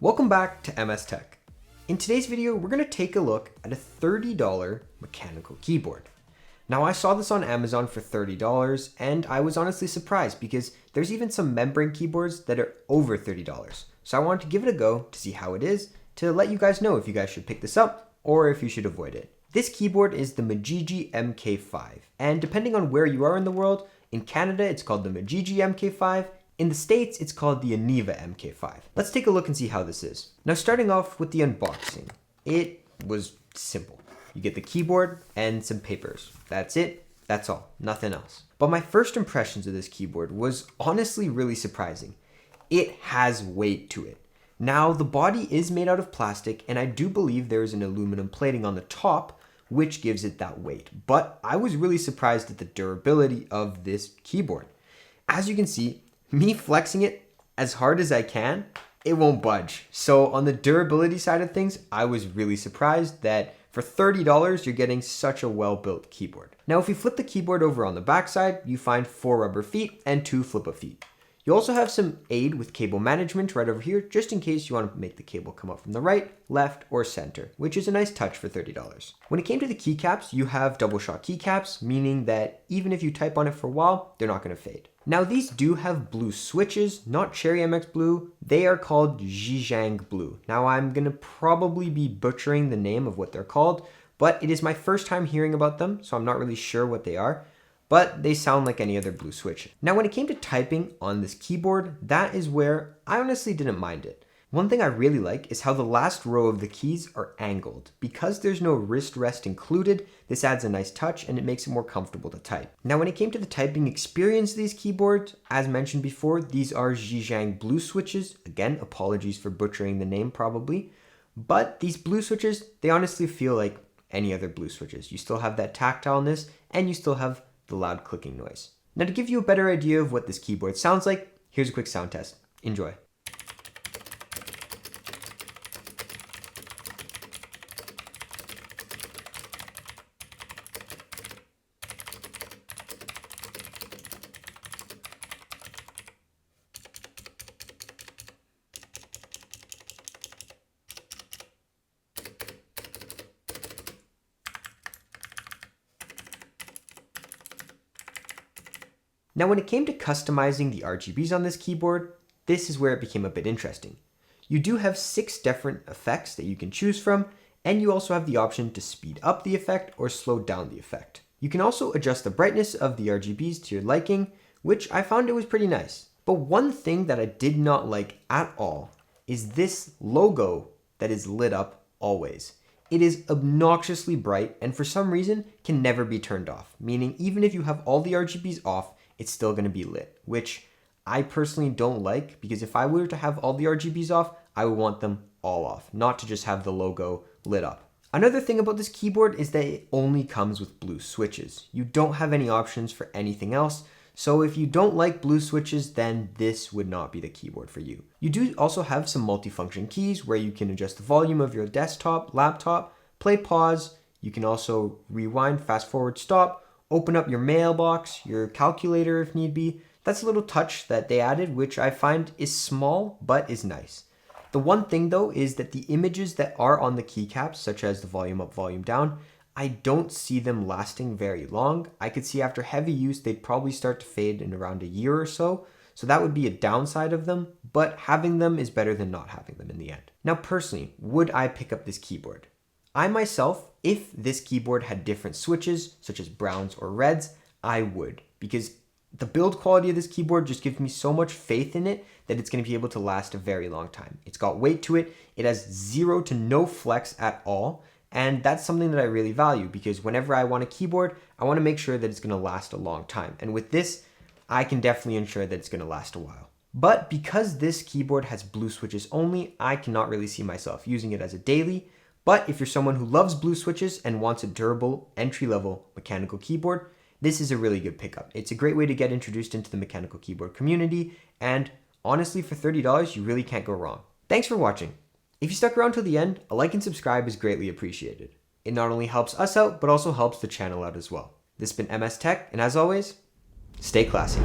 Welcome back to MS Tech. In today's video, we're going to take a look at a $30 mechanical keyboard. Now I saw this on Amazon for $30 and I was honestly surprised because there's even some membrane keyboards that are over $30. So I wanted to give it a go to see how it is, to let you guys know if you guys should pick this up or if you should avoid it. This keyboard is the MageGee MK1, and depending on where you are in the world, in Canada it's called the MageGee MK1, in the States it's called the Aniva MK1. Let's take a look and see how this is. Now starting off with the unboxing, it was simple. You get the keyboard and some papers. That's it, that's all, nothing else. But my first impressions of this keyboard was honestly really surprising. It has weight to it. Now the body is made out of plastic and I do believe there is an aluminum plating on the top which gives it that weight. But I was really surprised at the durability of this keyboard. As you can see, me flexing it as hard as I can, it won't budge. So on the durability side of things, I was really surprised that for $30, you're getting such a well-built keyboard. Now, if you flip the keyboard over on the back side, you find 4 rubber feet and 2 flip-up feet. You also have some aid with cable management right over here, just in case you want to make the cable come up from the right, left, or center, which is a nice touch for $30. When it came to the keycaps, you have double shot keycaps, meaning that even if you type on it for a while, they're not going to fade. Now these do have blue switches, not Cherry MX Blue. They are called Zhejiang Blue. Now I'm going to probably be butchering the name of what they're called, but it is my first time hearing about them, so I'm not really sure what they are. But they sound like any other blue switch. Now when it came to typing on this keyboard, that is where I honestly didn't mind it. One thing I really like is how the last row of the keys are angled. Because there's no wrist rest included, this adds a nice touch and it makes it more comfortable to type. Now when it came to the typing experience of these keyboards, as mentioned before, these are Zhejiang Blue switches. Again, apologies for butchering the name probably. But these blue switches, they honestly feel like any other blue switches. You still have that tactileness and you still have the loud clicking noise. Now to give you a better idea of what this keyboard sounds like, here's a quick sound test. Enjoy. Now when it came to customizing the RGBs on this keyboard, this is where it became a bit interesting. You do have 6 different effects that you can choose from, and you also have the option to speed up the effect or slow down the effect. You can also adjust the brightness of the RGBs to your liking, which I found it was pretty nice. But one thing that I did not like at all is this logo that is lit up always. It is obnoxiously bright and for some reason can never be turned off, meaning even if you have all the RGBs off, it's still going to be lit, which I personally don't like because if I were to have all the RGBs off, I would want them all off, not to just have the logo lit up. Another thing about this keyboard is that it only comes with blue switches. You don't have any options for anything else, so if you don't like blue switches, then this would not be the keyboard for you. You do also have some multifunction keys where you can adjust the volume of your desktop, laptop, play pause, you can also rewind, fast forward, stop, open up your mailbox, your calculator if need be. That's a little touch that they added, which I find is small, but is nice. The one thing though is that the images that are on the keycaps, such as the volume up, volume down, I don't see them lasting very long. I could see after heavy use, they'd probably start to fade in around a year or so. So that would be a downside of them, but having them is better than not having them in the end. Now personally, would I pick up this keyboard? I myself, if this keyboard had different switches, such as browns or reds, I would, because the build quality of this keyboard just gives me so much faith in it that it's going to be able to last a very long time. It's got weight to it, it has 0 to no flex at all, and that's something that I really value because whenever I want a keyboard, I want to make sure that it's going to last a long time. And with this, I can definitely ensure that it's going to last a while. But because this keyboard has blue switches only, I cannot really see myself using it as a daily. But if you're someone who loves blue switches and wants a durable, entry-level mechanical keyboard, this is a really good pickup. It's a great way to get introduced into the mechanical keyboard community, and honestly, for $30, you really can't go wrong. Thanks for watching. If you stuck around till the end, a like and subscribe is greatly appreciated. It not only helps us out, but also helps the channel out as well. This has been MS Tech, and as always, stay classy.